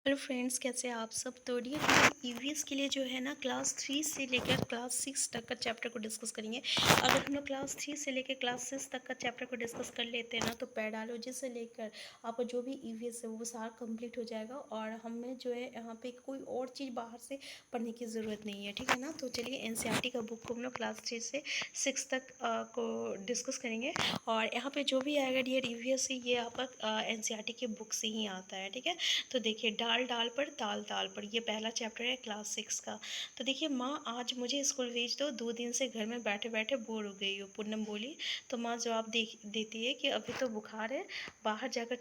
Hello friends, कैसे हैं आप सब। तो डियर ईवीएस के लिए जो है ना क्लास 3 से लेकर क्लास 6 तक का चैप्टर को डिस्कस करेंगे। अगर हम लोग क्लास 3 से लेकर क्लास 6 तक का चैप्टर को डिस्कस कर लेते हैं ना तो पेडालॉजी से लेकर आपका जो भी ईवीएस है वो सारा कंप्लीट हो जाएगा और हमें जो है यहाँ पे कोई और चीज़ बाहर से पढ़ने की ज़रूरत नहीं है, ठीक है ना। तो चलिए एनसीईआरटी का बुक को हम लोग क्लास 3 से 6 तक को डिस्कस करेंगे। और यहाँ पे जो भी आएगा डियर ईवीएस से ये आपका एनसीईआरटी के बुक से ही आता है, ठीक है। तो देखिए डाल डाल पर ताल ताल पर, ये पहला चैप्टर है क्लास 6 का। तो देखिए, माँ आज मुझे स्कूल भेज दो, 2 दिन से घर में बैठे बैठे बोर हो गई हूँ, पूनम बोली। तो माँ जवाब देती है कि अभी तो बुखार है, बाहर जाकर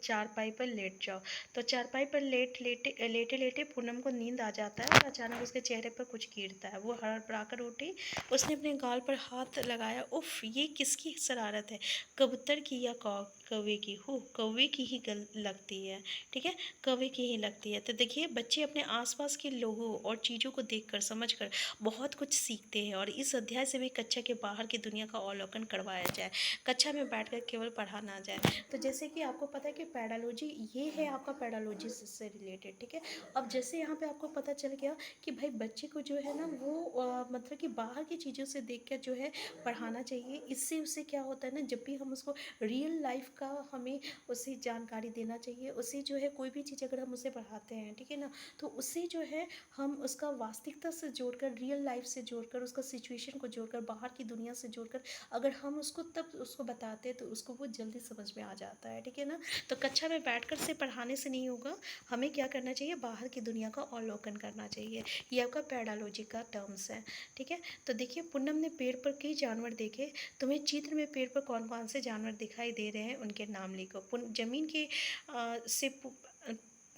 चारपाई पर लेट जाओ। तो चारपाई पर लेटे लेटे पूनम को नींद आ जाता है और अचानक उसके चेहरे पर कुछ गिरता है। वो हड़बड़ाकर उठी, उसने अपने गाल पर हाथ लगाया। उफ, ये किसकी शरारत है, कबूतर की या कौवे की? हो, कौवे की ही लगती है, ठीक है, कवि की ही लगती है। तो देखिए, बच्चे अपने आसपास के लोगों और चीज़ों को देखकर समझकर बहुत कुछ सीखते हैं और इस अध्याय से भी कक्षा के बाहर की दुनिया का अवलोकन करवाया जाए, कक्षा में बैठकर केवल पढ़ा ना जाए। तो जैसे कि आपको पता है कि पेडालॉजी ये है आपका, पेडालॉजी से रिलेटेड, ठीक है। अब जैसे यहाँ पे आपको पता चल गया कि भाई बच्चे को जो है ना वो मतलब कि बाहर की चीज़ों से देख कर जो है पढ़ाना चाहिए। इससे उससे क्या होता है ना, जब भी हम उसको रियल लाइफ का हमें उसे जानकारी देना चाहिए, उसे जो है कोई भी चीज़ अगर हम उसे पढ़ाते हैं, ठीक है ना, तो उससे जो है हम उसका वास्तविकता से जोड़कर, रियल लाइफ से जोड़कर, उसका सिचुएशन को जोड़कर, बाहर की दुनिया से जोड़कर अगर हम उसको तब उसको बताते हैं तो उसको वो जल्दी समझ में आ जाता है, ठीक है ना। तो कक्षा में बैठकर से पढ़ाने से नहीं होगा, हमें क्या करना चाहिए, बाहर की दुनिया का अवलोकन करना चाहिए। ये आपका पेडालॉजी का टर्म्स है, ठीक है। तो देखिए, पूनम ने पेड़ पर कई जानवर देखे। तुम्हें चित्र में पेड़ पर कौन कौन से जानवर दिखाई दे रहे हैं, उनके नाम लिखो। जमीन के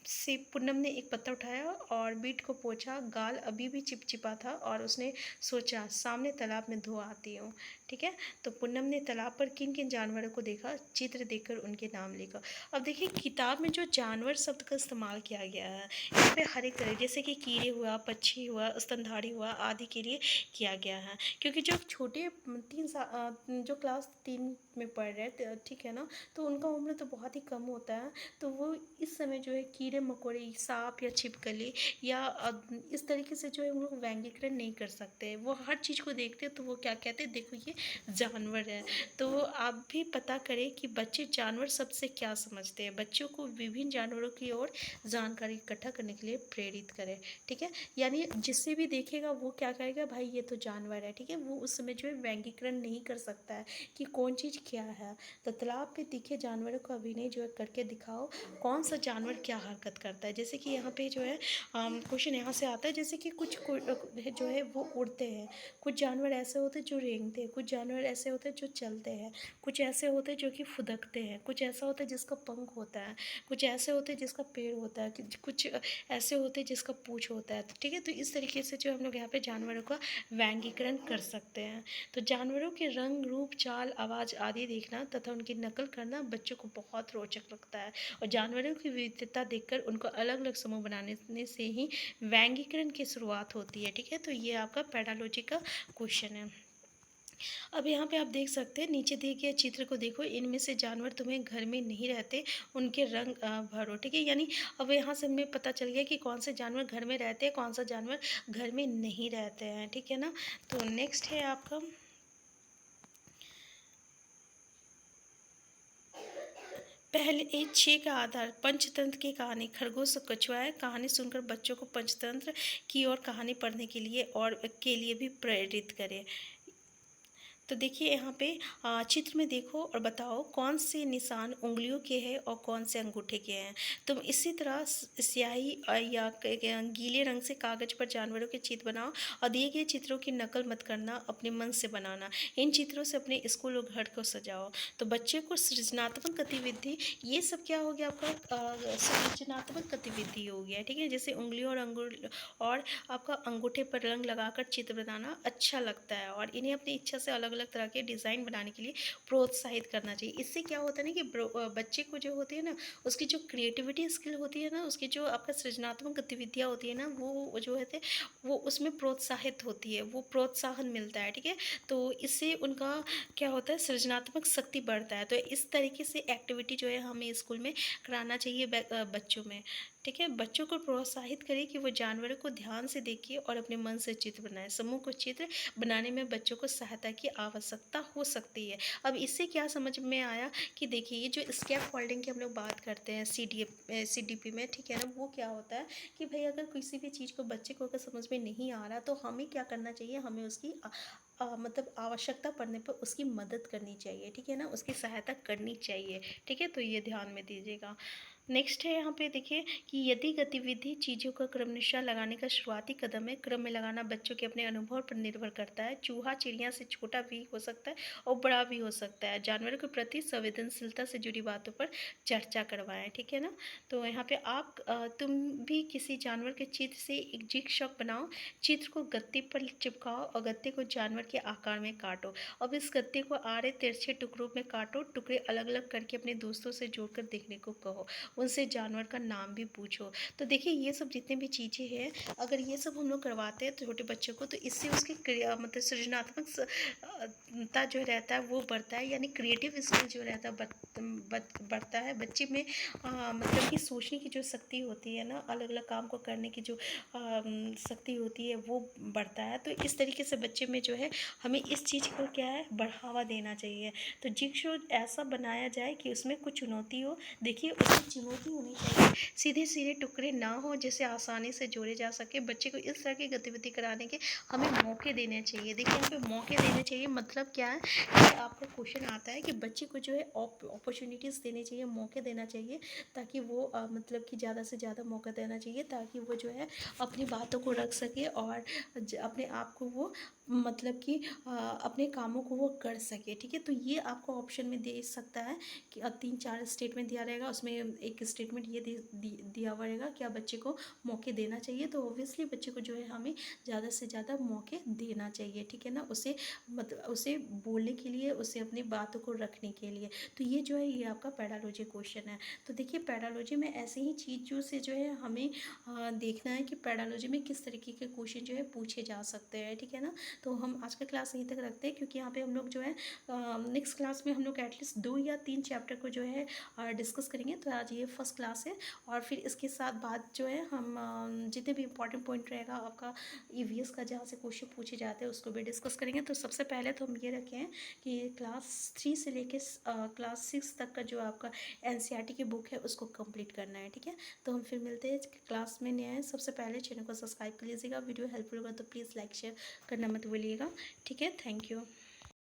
से पूनम ने एक पत्ता उठाया और बीट को पोंछा। गाल अभी भी चिपचिपा था और उसने सोचा, सामने तालाब में धो आती हूँ, ठीक है। तो पूनम ने तालाब पर किन किन जानवरों को देखा, चित्र देखकर उनके नाम लिखा। अब देखिए, किताब में जो जानवर शब्द का इस्तेमाल किया गया है यहाँ पे हर एक तरह, जैसे कि कीड़े हुआ, पक्षी हुआ, स्तनधारी हुआ आदि के लिए किया गया है। क्योंकि जो छोटे जो क्लास 3 में पढ़ रहे हैं, ठीक है ना, तो उनका उम्र तो बहुत ही कम होता है। तो वो इस समय जो है कीड़े मकोड़े, सांप या छिपकली या इस तरीके से जो है हम लोग व्यंग्यकरण नहीं कर सकते। वो हर चीज़ को देखते हैं तो वो क्या कहते हैं, देखो ये जानवर है। तो आप भी पता करें कि बच्चे जानवर शब्द से क्या समझते हैं। बच्चों को विभिन्न जानवरों की ओर जानकारी इकट्ठा करने के लिए प्रेरित करें, ठीक है। यानी जिससे भी देखेगा वो क्या करेगा, भाई ये तो जानवर है, ठीक है। वो उस समय जो है व्यंग्यकरण नहीं कर सकता है कि कौन चीज़ क्या है। तो तालाब पे दिखे जानवरों का अभिनय जो है करके दिखाओ, कौन सा जानवर क्या हरकत करता है। जैसे कि यहाँ पे जो है क्वेश्चन यहाँ से आता है, जैसे कि कुछ जो है वो उड़ते हैं, कुछ जानवर ऐसे होते हैं जो रेंगते हैं, कुछ जानवर ऐसे होते हैं जो चलते हैं, कुछ ऐसे होते हैं जो कि फुदकते हैं, कुछ ऐसा होता है जिसका पंख होता है, कुछ ऐसे होते हैं जिसका पैर होता है, कुछ ऐसे होते हैं जिसका पूँछ होता है, ठीक है। तो इस तरीके से जो हम लोग यहाँ पे जानवरों का व्यंग्यकरण कर सकते हैं। तो जानवरों के रंग, रूप, चाल, आवाज़ आदि देखना तथा उनकी नकल करना बच्चों को बहुत रोचक लगता है और जानवरों की विविधता देखकर उनको अलग अलग समूह बनाने से ही व्यंग्यकरण की शुरुआत होती है, ठीक है। तो ये आपका पेडालॉजी का क्वेश्चन है। अब यहाँ पे आप देख सकते हैं, नीचे दिए गए चित्र को देखो, इनमें से जानवर तुम्हें घर में नहीं रहते, उनके रंग भरो, ठीक है। यानी अब यहाँ से हमें पता चल गया कि कौन से जानवर घर में रहते हैं, कौन सा जानवर घर में नहीं रहते हैं, ठीक है ना। तो नेक्स्ट है आपका पहले एक 6 का आधार, पंचतंत्र की कहानी। खरगोश और कछुआ है। कहानी सुनकर बच्चों को पंचतंत्र की और कहानी पढ़ने के लिए और के लिए भी प्रेरित करें। तो देखिए यहाँ पे चित्र में देखो और बताओ कौन से निशान उंगलियों के हैं और कौन से अंगूठे के हैं। तुम इसी तरह स्याही या गीले रंग से कागज पर जानवरों के चित्र बनाओ और दिए गए चित्रों की नकल मत करना, अपने मन से बनाना। इन चित्रों से अपने स्कूल और घर को सजाओ। तो बच्चे को सृजनात्मक गतिविधि, ये सब क्या हो गया आपका, सृजनात्मक गतिविधि हो गया, ठीक है। जैसे उंगलियों और आपका अंगूठे पर रंग लगाकर चित्र बनाना अच्छा लगता है और इन्हें अपनी इच्छा से अलग अलग तरह के डिज़ाइन बनाने के लिए प्रोत्साहित करना चाहिए। इससे क्या होता है ना कि बच्चे को जो होती है ना, उसकी जो क्रिएटिविटी स्किल होती है ना, उसकी जो आपका सृजनात्मक गतिविधियाँ होती है ना, वो जो है वो उसमें प्रोत्साहित होती है, वो प्रोत्साहन मिलता है, ठीक है। तो इससे उनका क्या होता है, सृजनात्मक शक्ति बढ़ता है। तो इस तरीके से एक्टिविटी जो है हमें स्कूल में कराना चाहिए बच्चों में, ठीक है, बच्चों को प्रोत्साहित करें कि वो जानवरों को ध्यान से देखें और अपने मन से चित्र बनाएं। समूह को चित्र बनाने में बच्चों को सहायता की आवश्यकता हो सकती है। अब इससे क्या समझ में आया कि देखिए ये जो स्कैप फोल्डिंग की हम लोग बात करते हैं CDP में, ठीक है ना, वो क्या होता है कि भाई अगर किसी भी चीज़ को बच्चे को अगर समझ में नहीं आ रहा तो हमें क्या करना चाहिए, हमें उसकी मतलब आवश्यकता पड़ने पर उसकी मदद करनी चाहिए, ठीक है ना, उसकी सहायता करनी चाहिए। ठीक है, तो ये ध्यान में दीजिएगा। नेक्स्ट है यहाँ पे देखिए कि यदि गतिविधि चीज़ों का क्रमशः लगाने का शुरुआती कदम है, क्रम में लगाना बच्चों के अपने अनुभव पर निर्भर करता है। चूहा चिड़िया से छोटा भी हो सकता है और बड़ा भी हो सकता है। जानवरों के प्रति संवेदनशीलता से जुड़ी बातों पर चर्चा करवाएं, ठीक है ना। तो यहाँ पे आप तुम भी किसी जानवर के चित्र से एक जिगसॉग बनाओ, चित्र को गत्ते पर चिपकाओ और गत्ते को जानवर के आकार में काटो। अब इस गत्ते को आड़े तिरछे टुकड़ों में काटो, टुकड़े अलग अलग करके अपने दोस्तों से जोड़कर देखने को कहो, उनसे जानवर का नाम भी पूछो। तो देखिए ये सब जितने भी चीज़ें हैं, अगर ये सब हम लोग करवाते हैं छोटे बच्चों को, तो इससे उसकी मतलब सृजनात्मक ता जो रहता है वो बढ़ता है, यानी क्रिएटिव स्किल जो रहता है बढ़ता है बच्चे में। मतलब कि सोचने की जो शक्ति होती है ना, अलग अलग काम को करने की जो शक्ति होती है वो बढ़ता है। तो इस तरीके से बच्चे में जो है हमें इस चीज़ को क्या है, बढ़ावा देना चाहिए। तो जिगसॉ ऐसा बनाया जाए कि उसमें कुछ चुनौती हो। देखिए उसमें चुनौती होनी चाहिए, सीधे सीधे टुकड़े ना हो जिसे आसानी से जोड़े जा सके। बच्चे को इस तरह की गतिविधि कराने के हमें मौके देने चाहिए। देखिए यहाँ पे मौके देने चाहिए मतलब क्या है कि आपका क्वेश्चन आता है कि बच्चे को जो है अपॉर्चुनिटीज़ देनी चाहिए, मौके देना चाहिए, ताकि वो मतलब कि ज़्यादा से ज़्यादा मौका देना चाहिए ताकि वो जो है अपनी बातों को रख सके और अपने आप को वो मतलब कि अपने कामों को वो कर सके। ठीक है, तो ये आपको ऑप्शन में दे सकता है कि 3-4 स्टेटमेंट दिया रहेगा, उसमें एक स्टेटमेंट ये दिया हुआ रहेगा कि आप बच्चे को मौके देना चाहिए। तो ऑब्वियसली बच्चे को जो है हमें ज़्यादा से ज़्यादा मौके देना चाहिए, ठीक है ना, उसे मतलब उसे बोलने के लिए, उसे अपनी बातों को रखने के लिए। तो ये जो है ये आपका पैडालॉजी क्वेश्चन है। तो देखिए पैडालॉजी में ऐसे ही चीज़ों से जो है हमें देखना है कि पैडालॉजी में किस तरीके के क्वेश्चन जो है पूछे जा सकते हैं, ठीक है ना। तो हम आज का क्लास यहीं तक रखते हैं, क्योंकि यहाँ पे हम लोग जो है नेक्स्ट क्लास में हम लोग एटलीस्ट 2 या 3 चैप्टर को जो है डिस्कस करेंगे। तो आज ये फर्स्ट क्लास है, और फिर इसके साथ बाद जो है हम जितने भी इंपॉर्टेंट पॉइंट रहेगा आपका EVS का, जहाँ से क्वेश्चन पूछे जाते हैं, उसको भी डिस्कस करेंगे। तो सबसे पहले तो हम ये रखे हैं कि क्लास 3 से लेके क्लास 6 तक का जो आपका NCERT की बुक है उसको कंप्लीट करना है, ठीक है। तो हम फिर मिलते हैं क्लास में नए हैं। सबसे पहले चैनल को सब्सक्राइब कर लीजिएगा, वीडियो हेल्पफुल होगा तो प्लीज़ लाइक शेयर करना मत भूलिएगा, ठीक है। Thank you.